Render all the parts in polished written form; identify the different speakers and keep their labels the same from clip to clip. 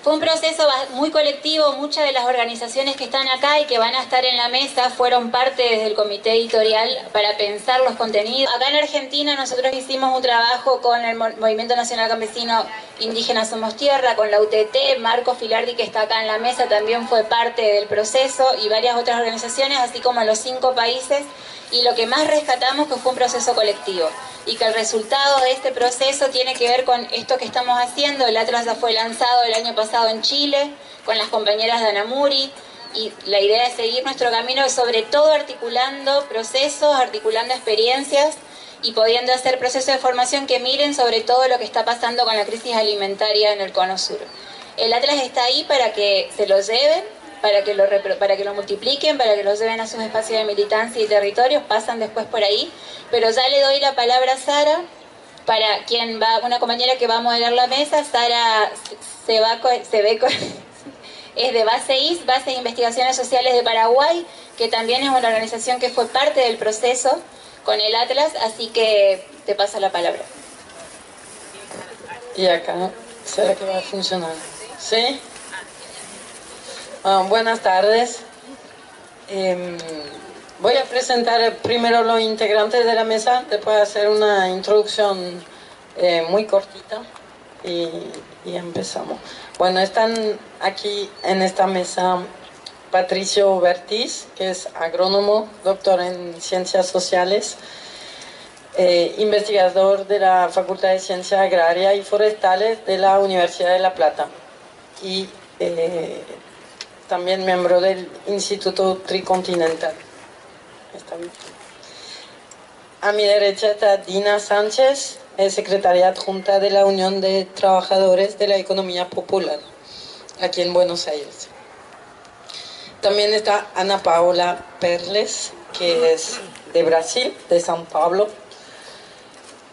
Speaker 1: Fue un proceso muy colectivo. Muchas de las organizaciones que están acá y que van a estar en la mesa fueron parte desde el comité editorial para pensar los contenidos. Acá en Argentina nosotros hicimos un trabajo con el Movimiento Nacional Campesino Indígena Somos Tierra, con la UTT. Marco Filardi, que está acá en la mesa, también fue parte del proceso, y varias otras organizaciones, así como en los 5 países. Y lo que más rescatamos que fue un proceso colectivo y que el resultado de este proceso tiene que ver con esto que estamos haciendo. El Atlas ya fue lanzado el año pasado en Chile con las compañeras de Anamuri, y la idea es seguir nuestro camino, sobre todo articulando procesos, articulando experiencias y pudiendo hacer procesos de formación que miren sobre todo lo que está pasando con la crisis alimentaria en el Cono Sur. El Atlas está ahí para que se lo lleven, para que lo multipliquen, para que lo lleven a sus espacios de militancia y territorios, pasan después por ahí. Pero ya le doy la palabra a Sara, para quien va, una compañera que va a moderar la mesa. Sara Sebeco es de BASEIS, Base de Investigaciones Sociales de Paraguay, que también es una organización que fue parte del proceso con el Atlas, así que te paso la palabra.
Speaker 2: Y acá, ¿será que va a funcionar? ¿Sí? Buenas tardes. Voy a presentar primero los integrantes de la mesa, después hacer una introducción muy cortita y empezamos. Bueno, están aquí en esta mesa Patricio Bertiz, que es agrónomo, doctor en Ciencias Sociales, investigador de la Facultad de Ciencias Agrarias y Forestales de la Universidad de La Plata, y también miembro del Instituto Tricontinental. Está bien. A mi derecha está Dina Sánchez, es secretaria adjunta de la Unión de Trabajadores de la Economía Popular, aquí en Buenos Aires. También está Ana Paula Perles, que es de Brasil, de São Paulo.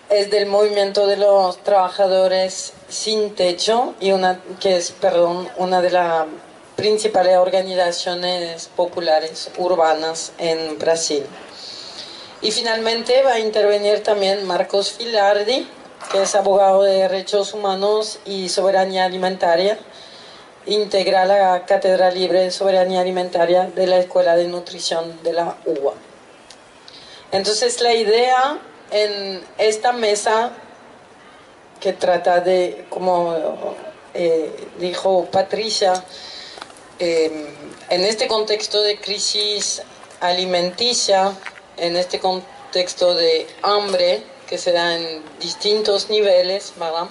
Speaker 2: Es del movimiento de los trabajadores sin techo y una de las principales organizaciones populares urbanas en Brasil. Y finalmente va a intervenir también Marcos Filardi, que es abogado de derechos humanos y soberanía alimentaria, integra la Cátedra Libre de Soberanía Alimentaria de la Escuela de Nutrición de la UBA. Entonces la idea en esta mesa, que trata de, como dijo Patricia, en este contexto de crisis alimenticia, en este contexto de hambre que se da en distintos niveles, ¿verdad?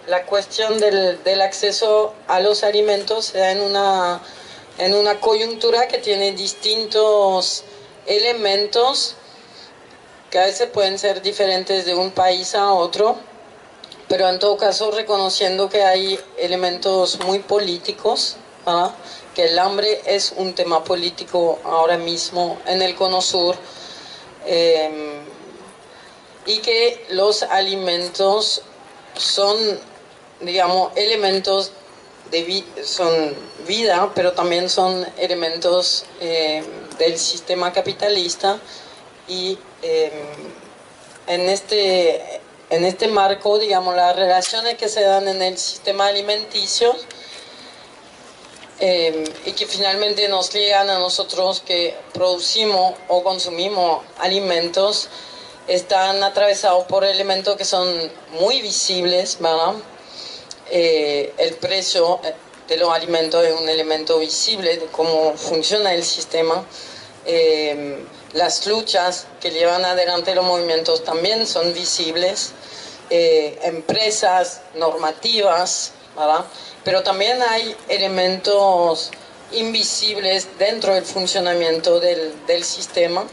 Speaker 2: La cuestión del acceso a los alimentos se da en una coyuntura que tiene distintos elementos que a veces pueden ser diferentes de un país a otro, pero en todo caso reconociendo que hay elementos muy políticos, ¿verdad? Que el hambre es un tema político ahora mismo en el Cono Sur, y que los alimentos son, digamos, elementos son vida, pero también son elementos del sistema capitalista, y en este marco, digamos, las relaciones que se dan en el sistema alimenticio y que finalmente nos llegan a nosotros que producimos o consumimos alimentos, están atravesados por elementos que son muy visibles, ¿verdad? El precio de los alimentos es un elemento visible de cómo funciona el sistema. Las luchas que llevan adelante los movimientos también son visibles, empresas, normativas, ¿verdad? Pero también hay elementos invisibles dentro del funcionamiento del sistema,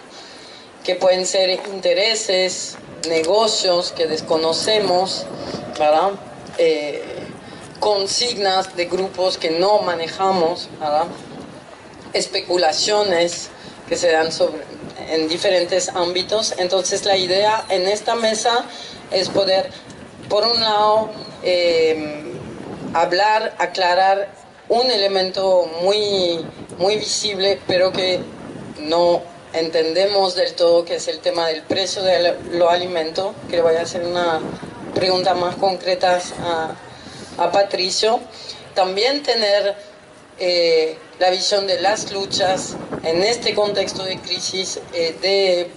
Speaker 2: que pueden ser intereses, negocios que desconocemos, ¿verdad? Consignas de grupos que no manejamos, ¿verdad? Especulaciones que se dan en diferentes ámbitos. Entonces la idea en esta mesa es poder, por un lado, aclarar un elemento muy, muy visible, pero que no entendemos del todo, que es el tema del precio de los alimentos, que le voy a hacer una pregunta más concreta a Patricio, también tener la visión de las luchas en este contexto de crisis, desde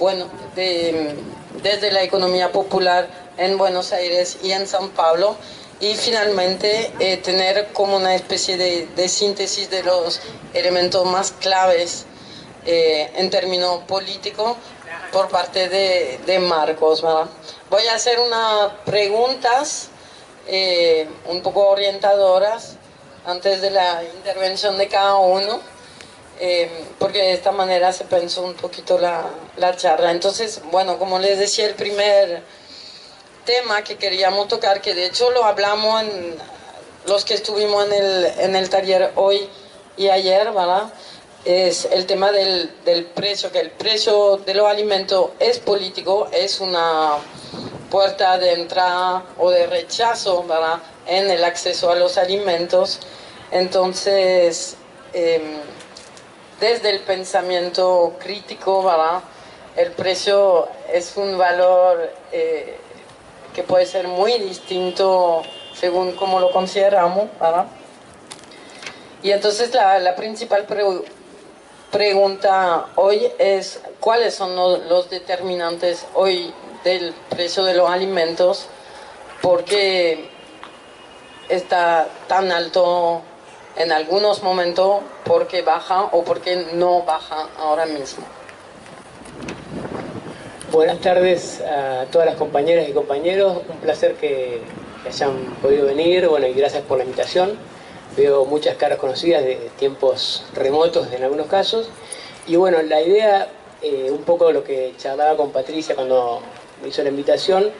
Speaker 2: la economía popular en Buenos Aires y en San Pablo, y finalmente tener como una especie de síntesis de los elementos más claves en términos políticos por parte de Marcos, ¿verdad? Voy a hacer unas preguntas un poco orientadoras antes de la intervención de cada uno, porque de esta manera se pensó un poquito la charla. Entonces, bueno, como les decía, el primer tema que queríamos tocar, que de hecho lo hablamos en los que estuvimos en el taller hoy y ayer, ¿verdad? Es el tema del precio, que el precio de los alimentos es político, es una puerta de entrada o de rechazo, ¿verdad?, en el acceso a los alimentos. Entonces, desde el pensamiento crítico, ¿verdad?, el precio es un valor que puede ser muy distinto según cómo lo consideramos, ¿verdad? Y entonces la principal pregunta hoy es: ¿cuáles son los determinantes hoy del precio de los alimentos? ¿Por qué está tan alto en algunos momentos? ¿Por qué baja o por qué no baja ahora mismo?
Speaker 3: Buenas tardes a todas las compañeras y compañeros. Un placer que hayan podido venir. Bueno, y gracias por la invitación. Veo muchas caras conocidas de tiempos remotos en algunos casos. Y bueno, la idea, un poco lo que charlaba con Patricia cuando me hizo la invitación,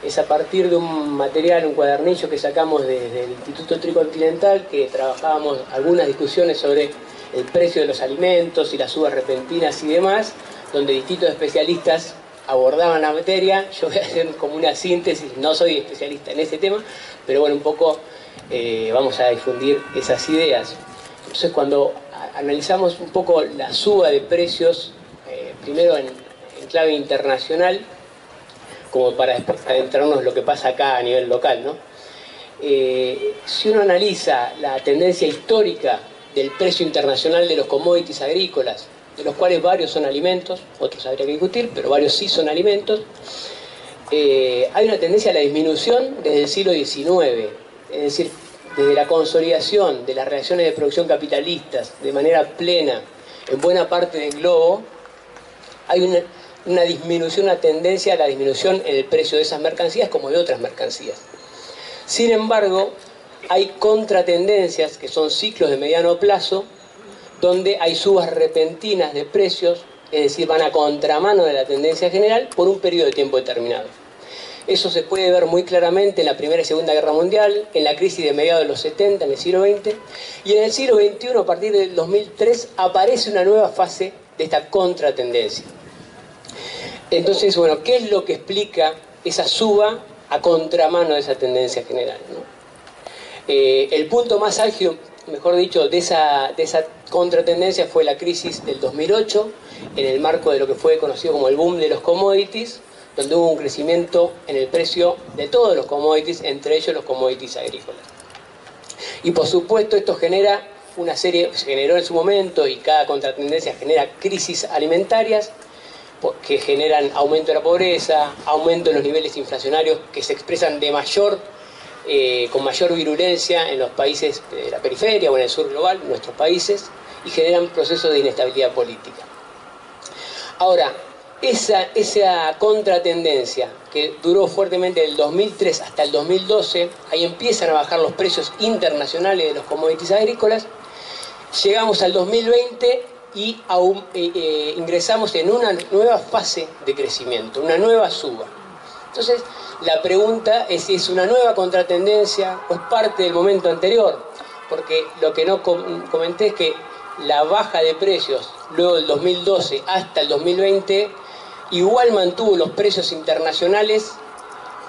Speaker 3: es a partir de un material, un cuadernillo que sacamos desde el Instituto Tricontinental, que trabajábamos algunas discusiones sobre el precio de los alimentos y las subas repentinas y demás, donde distintos especialistas abordaban la materia. Yo voy a hacer como una síntesis, no soy especialista en ese tema, pero bueno, un poco vamos a difundir esas ideas. Entonces, cuando analizamos un poco la suba de precios, primero en clave internacional, como para adentrarnos en lo que pasa acá a nivel local, ¿no? Si uno analiza la tendencia histórica del precio internacional de los commodities agrícolas, de los cuales varios son alimentos, otros habría que discutir, pero varios sí son alimentos, hay una tendencia a la disminución desde el siglo XIX, es decir, desde la consolidación de las relaciones de producción capitalistas de manera plena en buena parte del globo, hay una disminución, una tendencia a la disminución en el precio de esas mercancías como de otras mercancías. Sin embargo, hay contratendencias que son ciclos de mediano plazo, donde hay subas repentinas de precios, es decir, van a contramano de la tendencia general por un periodo de tiempo determinado. Eso se puede ver muy claramente en la Primera y Segunda Guerra Mundial, en la crisis de mediados de los 70, en el siglo XX, y en el siglo XXI, a partir del 2003, aparece una nueva fase de esta contratendencia. Entonces, bueno, ¿qué es lo que explica esa suba a contramano de esa tendencia general, ¿no? El punto más álgido, mejor dicho, de esa contratendencia fue la crisis del 2008, en el marco de lo que fue conocido como el boom de los commodities, donde hubo un crecimiento en el precio de todos los commodities, entre ellos los commodities agrícolas. Y por supuesto esto genera una serie, se generó en su momento, y cada contratendencia genera crisis alimentarias, que generan aumento de la pobreza, aumento de los niveles inflacionarios que se expresan con mayor virulencia en los países de la periferia o en el sur global, en nuestros países, y generan procesos de inestabilidad política. Ahora, esa contratendencia que duró fuertemente del 2003 hasta el 2012, ahí empiezan a bajar los precios internacionales de los commodities agrícolas, llegamos al 2020 y ingresamos en una nueva fase de crecimiento, una nueva suba. Entonces, la pregunta es si es una nueva contratendencia o es parte del momento anterior, porque lo que no comenté es que la baja de precios luego del 2012 hasta el 2020 igual mantuvo los precios internacionales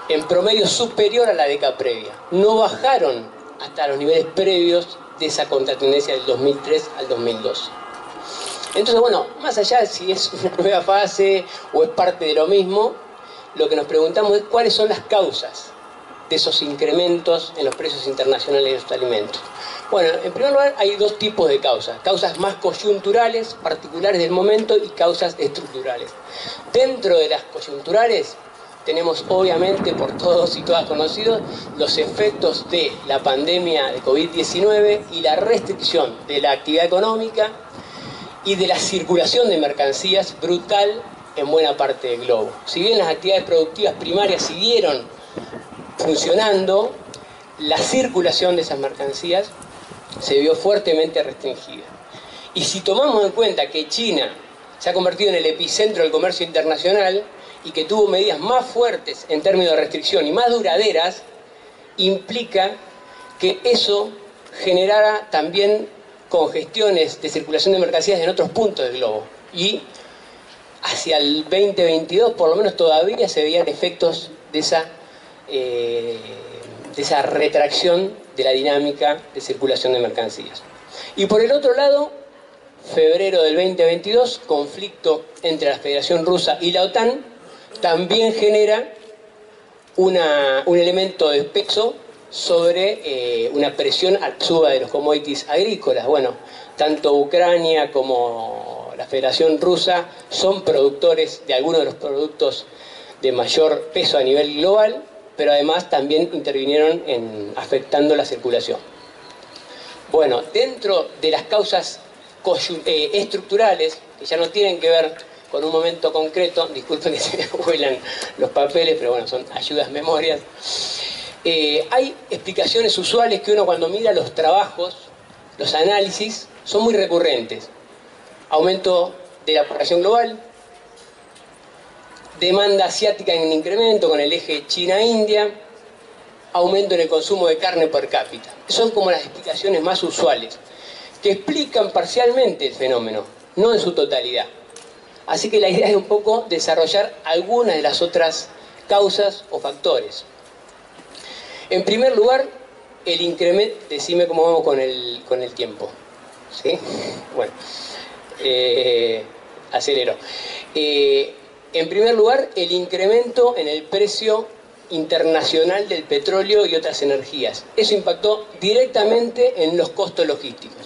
Speaker 3: en promedio superior a la década previa. No bajaron hasta los niveles previos de esa contratendencia del 2003 al 2012. Entonces, bueno, más allá de si es una nueva fase o es parte de lo mismo, lo que nos preguntamos es cuáles son las causas de esos incrementos en los precios internacionales de los alimentos? Bueno, en primer lugar hay dos tipos de causas. Causas más coyunturales, particulares del momento, y causas estructurales. Dentro de las coyunturales tenemos obviamente por todos y todas conocidos los efectos de la pandemia de COVID-19 y la restricción de la actividad económica y de la circulación de mercancías brutal en buena parte del globo. Si bien las actividades productivas primarias siguieron funcionando, la circulación de esas mercancías se vio fuertemente restringida. Y si tomamos en cuenta que China se ha convertido en el epicentro del comercio internacional y que tuvo medidas más fuertes en términos de restricción y más duraderas, implica que eso generara también congestiones de circulación de mercancías en otros puntos del globo. Y hacia el 2022, por lo menos todavía se veían efectos de esa retracción de la dinámica de circulación de mercancías. Y por el otro lado, febrero del 2022, conflicto entre la Federación Rusa y la OTAN, también genera un elemento de peso sobre una presión a la suba de los commodities agrícolas. Bueno, tanto Ucrania como la Federación Rusa son productores de algunos de los productos de mayor peso a nivel global, pero además también intervinieron afectando la circulación. Bueno, dentro de las causas estructurales, que ya no tienen que ver con un momento concreto, disculpen que se me vuelan los papeles, pero bueno, son ayudas memorias, hay explicaciones usuales que uno cuando mira los trabajos, los análisis, son muy recurrentes. Aumento de la población global, demanda asiática en incremento con el eje China-India, aumento en el consumo de carne per cápita. Son como las explicaciones más usuales, que explican parcialmente el fenómeno, no en su totalidad. Así que la idea es un poco desarrollar algunas de las otras causas o factores. En primer lugar, el incremento... Decime cómo vamos con el tiempo. ¿Sí? Bueno, acelero. En primer lugar, el incremento en el precio internacional del petróleo y otras energías. Eso impactó directamente en los costos logísticos.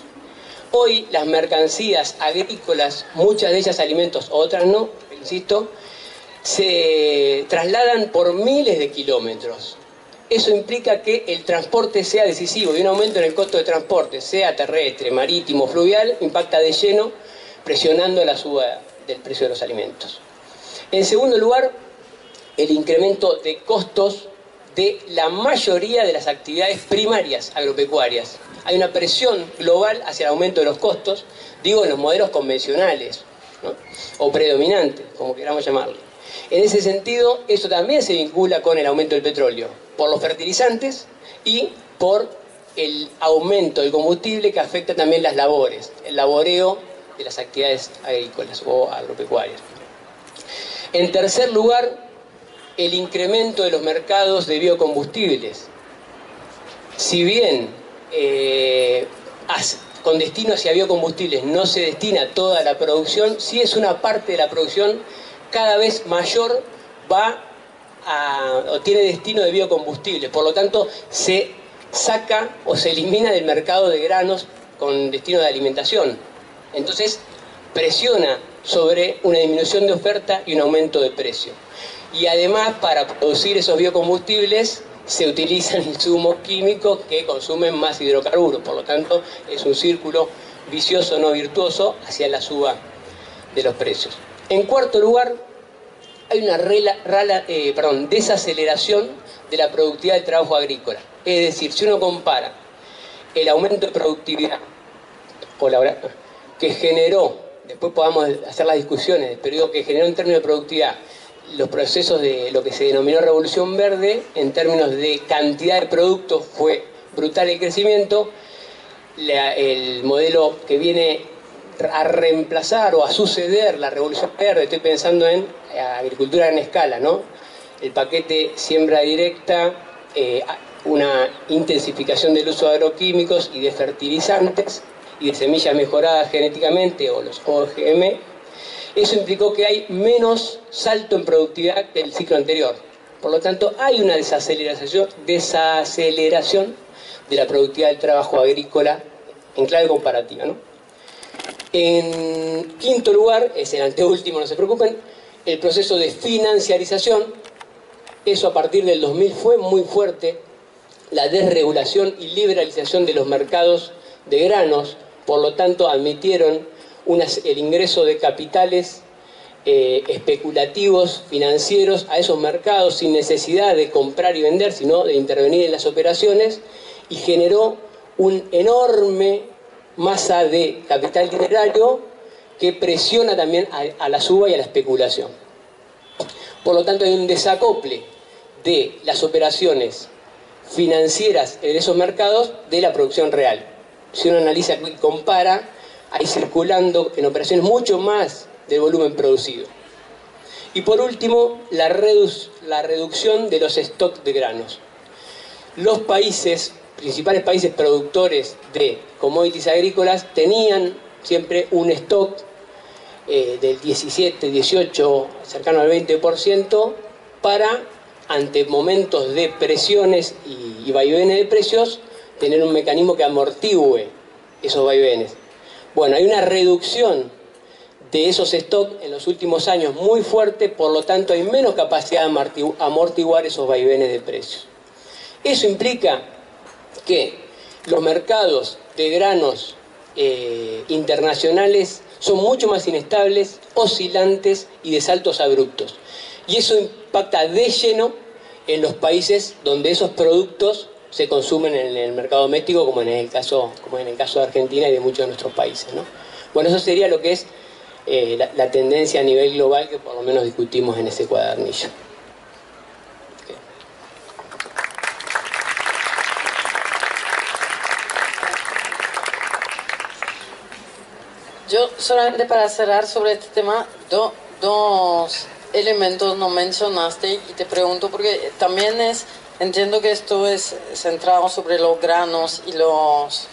Speaker 3: Hoy las mercancías agrícolas, muchas de ellas alimentos, otras no, insisto, se trasladan por miles de kilómetros. Eso implica que el transporte sea decisivo y un aumento en el costo de transporte, sea terrestre, marítimo, fluvial, impacta de lleno, presionando la suba del precio de los alimentos. En segundo lugar, el incremento de costos de la mayoría de las actividades primarias agropecuarias. Hay una presión global hacia el aumento de los costos, digo en los modelos convencionales, ¿no? O predominantes, como queramos llamarle. En ese sentido, eso también se vincula con el aumento del petróleo, por los fertilizantes y por el aumento del combustible que afecta también las labores, el laboreo de las actividades agrícolas o agropecuarias. En tercer lugar, el incremento de los mercados de biocombustibles. Si bien con destino hacia biocombustibles no se destina toda la producción, sí es una parte de la producción cada vez mayor o tiene destino de biocombustibles. Por lo tanto, se saca o se elimina del mercado de granos con destino de alimentación. Entonces, presiona sobre una disminución de oferta y un aumento de precio. Y además, para producir esos biocombustibles se utilizan insumos químicos que consumen más hidrocarburos. Por lo tanto, es un círculo vicioso, no virtuoso, hacia la suba de los precios. En cuarto lugar, hay una desaceleración de la productividad del trabajo agrícola. Es decir, si uno compara el aumento de productividad que generó, después podamos hacer las discusiones, pero digo que generó en términos de productividad los procesos de lo que se denominó Revolución Verde, en términos de cantidad de productos fue brutal el crecimiento. El modelo que viene a reemplazar o a suceder la Revolución Verde, estoy pensando en agricultura en escala, ¿no? El paquete siembra directa, una intensificación del uso de agroquímicos y de fertilizantes y de semillas mejoradas genéticamente o los OGM. Eso implicó que hay menos salto en productividad que el ciclo anterior. Por lo tanto, hay una desaceleración de la productividad del trabajo agrícola en clave comparativa, ¿no? En quinto lugar, es el anteúltimo, no se preocupen, el proceso de financiarización. Eso a partir del 2000 fue muy fuerte, la desregulación y liberalización de los mercados de granos, por lo tanto admitieron el ingreso de capitales especulativos, financieros a esos mercados sin necesidad de comprar y vender, sino de intervenir en las operaciones, y generó un enorme masa de capital dinerario que presiona también a la suba y a la especulación. Por lo tanto, hay un desacople de las operaciones financieras en esos mercados de la producción real. Si uno analiza y compara, hay circulando en operaciones mucho más del volumen producido. Y por último, la reducción de los stocks de granos. Los principales países productores de commodities agrícolas tenían siempre un stock del 17, 18, cercano al 20%, para, ante momentos de presiones y vaivenes de precios, tener un mecanismo que amortigüe esos vaivenes. Bueno, hay una reducción de esos stocks en los últimos años muy fuerte, por lo tanto hay menos capacidad de amortiguar esos vaivenes de precios. Eso implica que los mercados de granos internacionales son mucho más inestables, oscilantes y de saltos abruptos. Y eso impacta de lleno en los países donde esos productos se consumen en el mercado doméstico, como en el caso de Argentina y de muchos de nuestros países, ¿no? Bueno, eso sería lo que es la tendencia a nivel global que por lo menos discutimos en ese cuadernillo.
Speaker 2: Yo solamente para cerrar sobre este tema, dos elementos no mencionaste y te pregunto porque también entiendo que esto es centrado sobre los granos y los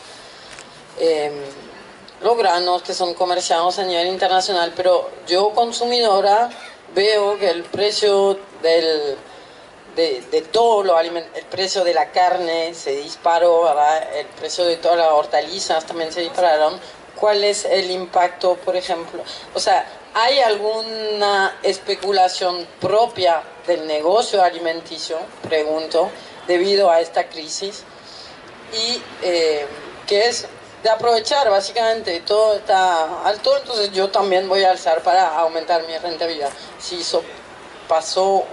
Speaker 2: granos que son comerciados a nivel internacional, pero yo consumidora veo que el precio de todo lo alimento, el precio de la carne se disparó, ¿verdad? El precio de todas las hortalizas también se dispararon. ¿Cuál es el impacto, por ejemplo? O sea, ¿hay alguna especulación propia del negocio alimenticio, pregunto, debido a esta crisis? Y que es de aprovechar, básicamente, todo está alto, entonces yo también voy a alzar para aumentar mi rentabilidad. Si eso pasó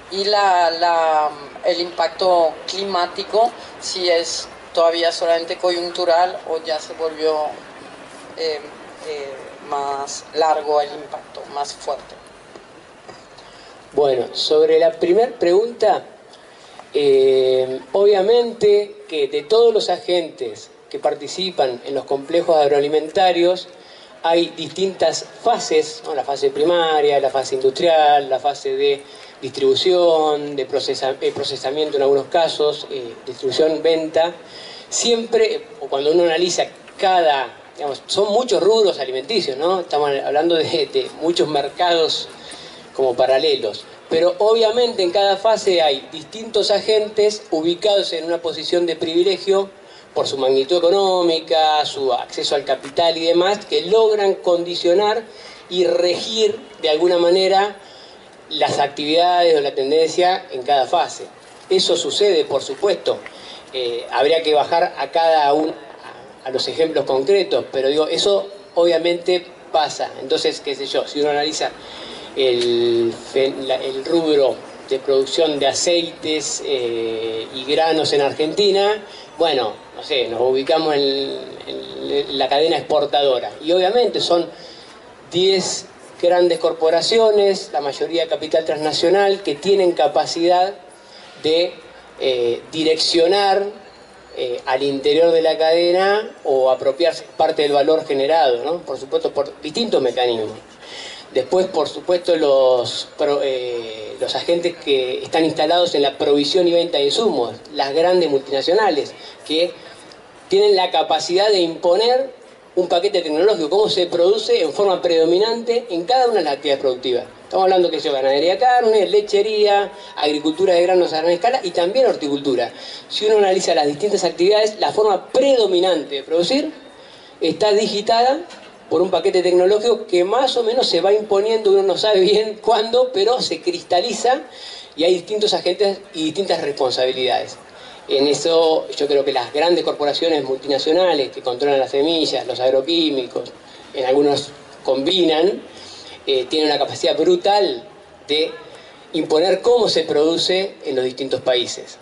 Speaker 2: y el impacto climático, si es todavía solamente coyuntural o ya se volvió más largo el impacto, más fuerte.
Speaker 3: Bueno, sobre la primera pregunta, obviamente que de todos los agentes que participan en los complejos agroalimentarios hay distintas fases, ¿no? La fase primaria, la fase industrial, la fase de distribución, de procesamiento en algunos casos, distribución, venta. Siempre, o cuando uno analiza son muchos rubros alimenticios, ¿no? Estamos hablando de muchos mercados como paralelos. Pero obviamente en cada fase hay distintos agentes ubicados en una posición de privilegio por su magnitud económica, su acceso al capital y demás, que logran condicionar y regir de alguna manera las actividades o la tendencia en cada fase. Eso sucede, por supuesto. Habría que bajar a cada uno a los ejemplos concretos, pero digo, eso obviamente pasa. Entonces, qué sé yo, si uno analiza el rubro de producción de aceites y granos en Argentina, bueno, no sé, nos ubicamos en la cadena exportadora. Y obviamente son 10 grandes corporaciones, la mayoría de capital transnacional, que tienen capacidad de direccionar al interior de la cadena o apropiarse parte del valor generado, ¿no? Por supuesto, por distintos mecanismos. Después, por supuesto, los agentes que están instalados en la provisión y venta de insumos, las grandes multinacionales, que tienen la capacidad de imponer un paquete tecnológico, cómo se produce en forma predominante en cada una de las actividades productivas. Estamos hablando que es ganadería de carne, lechería, agricultura de granos a gran escala y también horticultura. Si uno analiza las distintas actividades, la forma predominante de producir está digitada por un paquete tecnológico que más o menos se va imponiendo, uno no sabe bien cuándo, pero se cristaliza y hay distintos agentes y distintas responsabilidades. En eso yo creo que las grandes corporaciones multinacionales que controlan las semillas, los agroquímicos, en algunos combinan, tienen una capacidad brutal de imponer cómo se produce en los distintos países.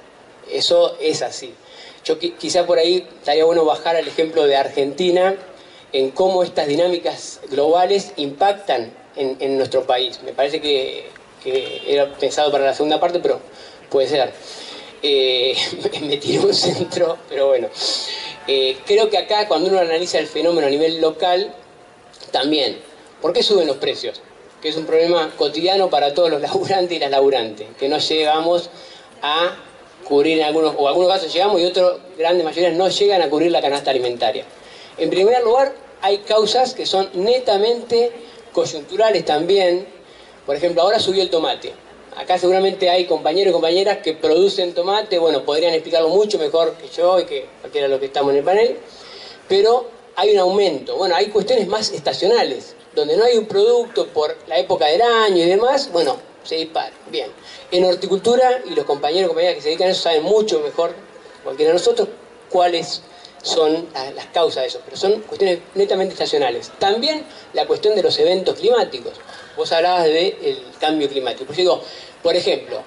Speaker 3: Eso es así. Yo quizá por ahí estaría bueno bajar al ejemplo de Argentina en cómo estas dinámicas globales impactan en nuestro país. Me parece que era pensado para la segunda parte, pero puede ser. Me tiré un centro, pero bueno. Creo que acá cuando uno analiza el fenómeno a nivel local, también, ¿por qué suben los precios? Que es un problema cotidiano para todos los laburantes y las laburantes, que no llegamos a cubrir en algunos casos llegamos y otros, grandes mayorías, no llegan a cubrir la canasta alimentaria. En primer lugar, hay causas que son netamente coyunturales también. Por ejemplo, ahora subió el tomate. Acá seguramente hay compañeros y compañeras que producen tomate, bueno, podrían explicarlo mucho mejor que yo y que cualquiera de los que estamos en el panel, pero hay un aumento. Bueno, hay cuestiones más estacionales, donde no hay un producto por la época del año y demás, bueno, se dispara. Bien. En horticultura, y los compañeros y compañeras que se dedican a eso saben mucho mejor, cualquiera de nosotros, cuáles son las causas de eso, pero son cuestiones netamente estacionales. También la cuestión de los eventos climáticos. Vos hablabas del cambio climático. Pues digo, por ejemplo,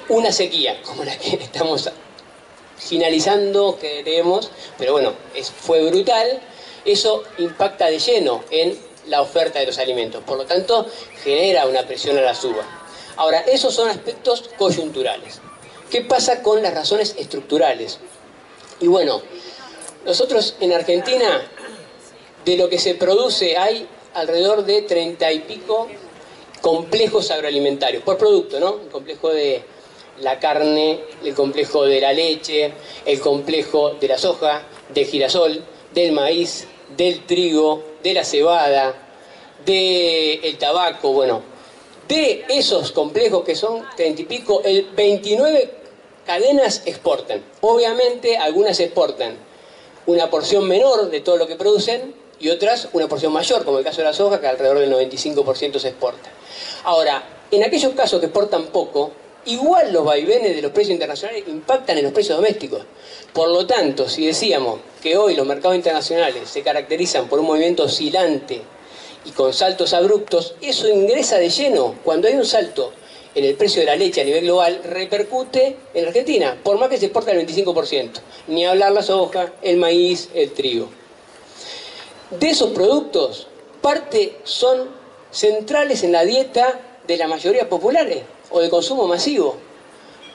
Speaker 3: una sequía, como la que estamos finalizando, creemos, pero bueno, fue brutal, eso impacta de lleno en la oferta de los alimentos. Por lo tanto, genera una presión a la suba. Ahora, esos son aspectos coyunturales. ¿Qué pasa con las razones estructurales? Y bueno, nosotros en Argentina, de lo que se produce, hay alrededor de 30 y pico complejos agroalimentarios, por producto, ¿no? El complejo de la carne, el complejo de la leche, el complejo de la soja, del girasol, del maíz, del trigo, de la cebada, del tabaco, bueno. De esos complejos que son 30 y pico, el 29 cadenas exportan. Obviamente algunas exportan una porción menor de todo lo que producen y otras una porción mayor, como el caso de la soja, que alrededor del 95% se exporta. Ahora, en aquellos casos que exportan poco, igual los vaivenes de los precios internacionales impactan en los precios domésticos. Por lo tanto, si decíamos que hoy los mercados internacionales se caracterizan por un movimiento oscilante y con saltos abruptos, eso ingresa de lleno. Cuando hay un salto en el precio de la leche a nivel global, repercute en Argentina, por más que se exporta el 25%. Ni hablar la soja, el maíz, el trigo. De esos productos, parte son centrales en la dieta de la mayoría populares o de consumo masivo.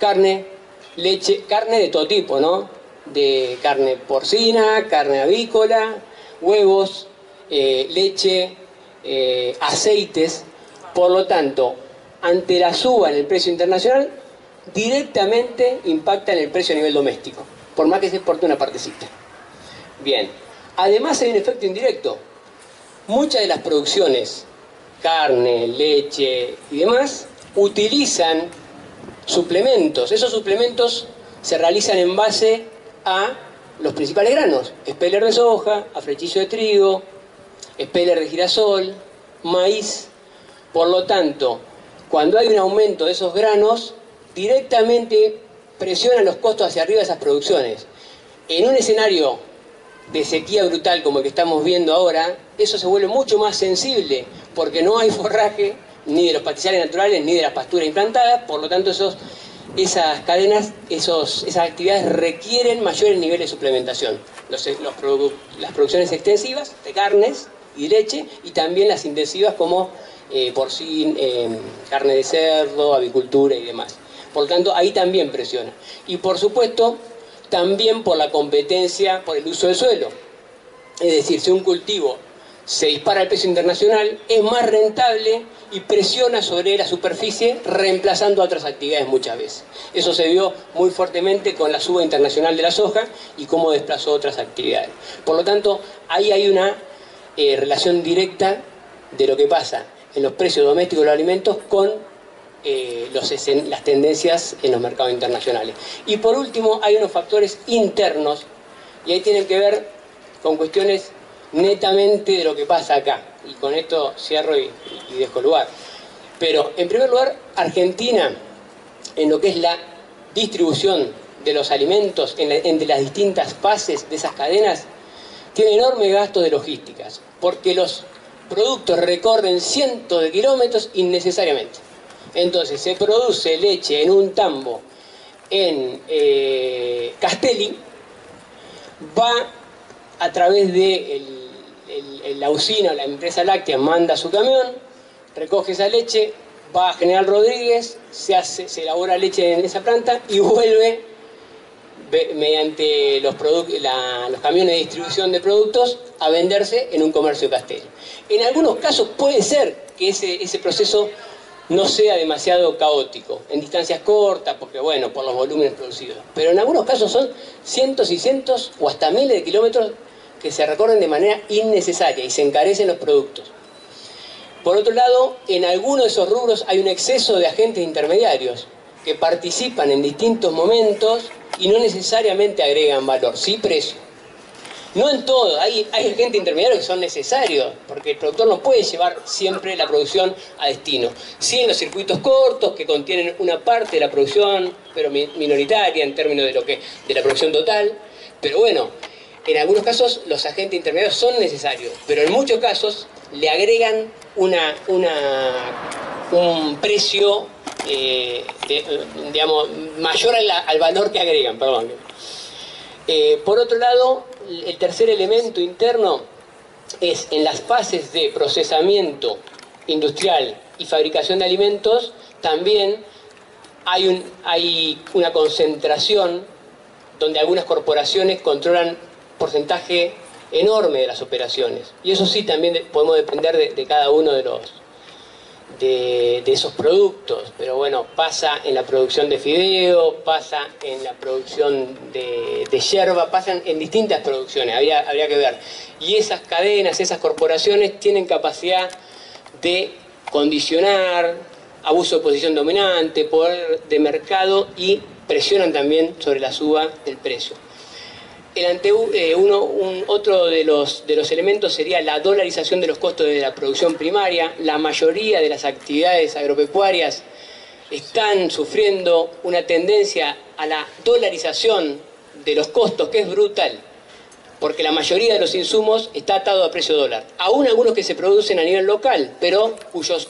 Speaker 3: Carne, leche, carne de todo tipo, ¿no? De carne porcina, carne avícola, huevos, leche, aceites. Por lo tanto, ante la suba en el precio internacional, directamente impacta en el precio a nivel doméstico, por más que se exporte una partecita. Bien, además hay un efecto indirecto. Muchas de las producciones, carne, leche y demás, utilizan suplementos. Esos suplementos se realizan en base a los principales granos: speller de soja, afrechillo de trigo, speller de girasol, maíz. Por lo tanto, cuando hay un aumento de esos granos, directamente presionan los costos hacia arriba de esas producciones. En un escenario de sequía brutal como el que estamos viendo ahora, eso se vuelve mucho más sensible, porque no hay forraje ni de los pastizales naturales ni de las pasturas implantadas. Por lo tanto, esas cadenas, esas actividades requieren mayores niveles de suplementación. Las producciones extensivas de carnes y leche, y también las intensivas como porcino, carne de cerdo, avicultura y demás. Por lo tanto, ahí también presiona. Y por supuesto, también por la competencia por el uso del suelo. Es decir, si un cultivo se dispara al precio internacional, es más rentable y presiona sobre la superficie, reemplazando a otras actividades muchas veces. Eso se vio muy fuertemente con la suba internacional de la soja y cómo desplazó otras actividades. Por lo tanto, ahí hay una relación directa de lo que pasa en los precios domésticos de los alimentos con las tendencias en los mercados internacionales. Y por último, hay unos factores internos, y ahí tienen que ver con cuestiones netamente de lo que pasa acá. Y con esto cierro y dejo lugar. Pero, en primer lugar, Argentina, en lo que es la distribución de los alimentos entre las distintas fases de esas cadenas, tiene enormes gastos de logísticas, porque los productos recorren cientos de kilómetros innecesariamente. Entonces, se produce leche en un tambo en Castelli, va a través de la usina o la empresa láctea, manda su camión, recoge esa leche, va a General Rodríguez, se elabora leche en esa planta y vuelve mediante los camiones de distribución de productos a venderse en un comercio Castelli. En algunos casos puede ser que ese proceso no sea demasiado caótico, en distancias cortas, porque bueno, por los volúmenes producidos. Pero en algunos casos son cientos y cientos o hasta miles de kilómetros que se recorren de manera innecesaria y se encarecen los productos. Por otro lado, en algunos de esos rubros hay un exceso de agentes intermediarios que participan en distintos momentos y no necesariamente agregan valor, sí precio. No en todo, hay agentes intermediarios que son necesarios, porque el productor no puede llevar siempre la producción a destino. Sí en los circuitos cortos, que contienen una parte de la producción, pero minoritaria en términos de la producción total. Pero bueno, en algunos casos los agentes intermediarios son necesarios, pero en muchos casos le agregan un precio digamos, mayor al valor que agregan, perdón. Por otro lado, el tercer elemento interno es en las fases de procesamiento industrial y fabricación de alimentos, también hay una concentración donde algunas corporaciones controlan porcentaje enorme de las operaciones. Y eso sí, también podemos depender de cada uno de esos productos, pero bueno, pasa en la producción de fideo, pasa en la producción de yerba, pasan en distintas producciones, habría que ver. Y esas cadenas, esas corporaciones tienen capacidad de condicionar, abuso de posición dominante, poder de mercado y presionan también sobre la suba del precio. Otro de los elementos sería la dolarización de los costos de la producción primaria. La mayoría de las actividades agropecuarias están sufriendo una tendencia a la dolarización de los costos, que es brutal, porque la mayoría de los insumos está atado a precio dólar. Aún algunos que se producen a nivel local, pero cuyos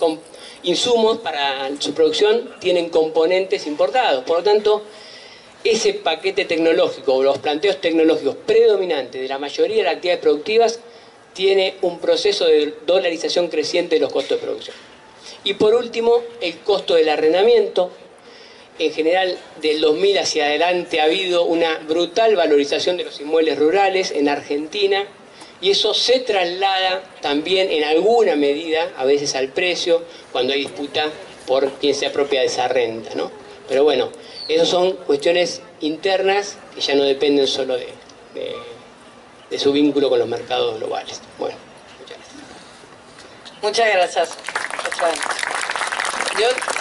Speaker 3: insumos para su producción tienen componentes importados. Por lo tanto, ese paquete tecnológico o los planteos tecnológicos predominantes de la mayoría de las actividades productivas tiene un proceso de dolarización creciente de los costos de producción. Y por último, el costo del arrendamiento. En general, del 2000 hacia adelante ha habido una brutal valorización de los inmuebles rurales en Argentina y eso se traslada también en alguna medida, a veces al precio, cuando hay disputa por quién se apropia de esa renta, ¿no? Pero bueno, esas son cuestiones internas que ya no dependen solo de su vínculo con los mercados globales. Bueno, muchas gracias.
Speaker 2: Muchas gracias. Muchas gracias.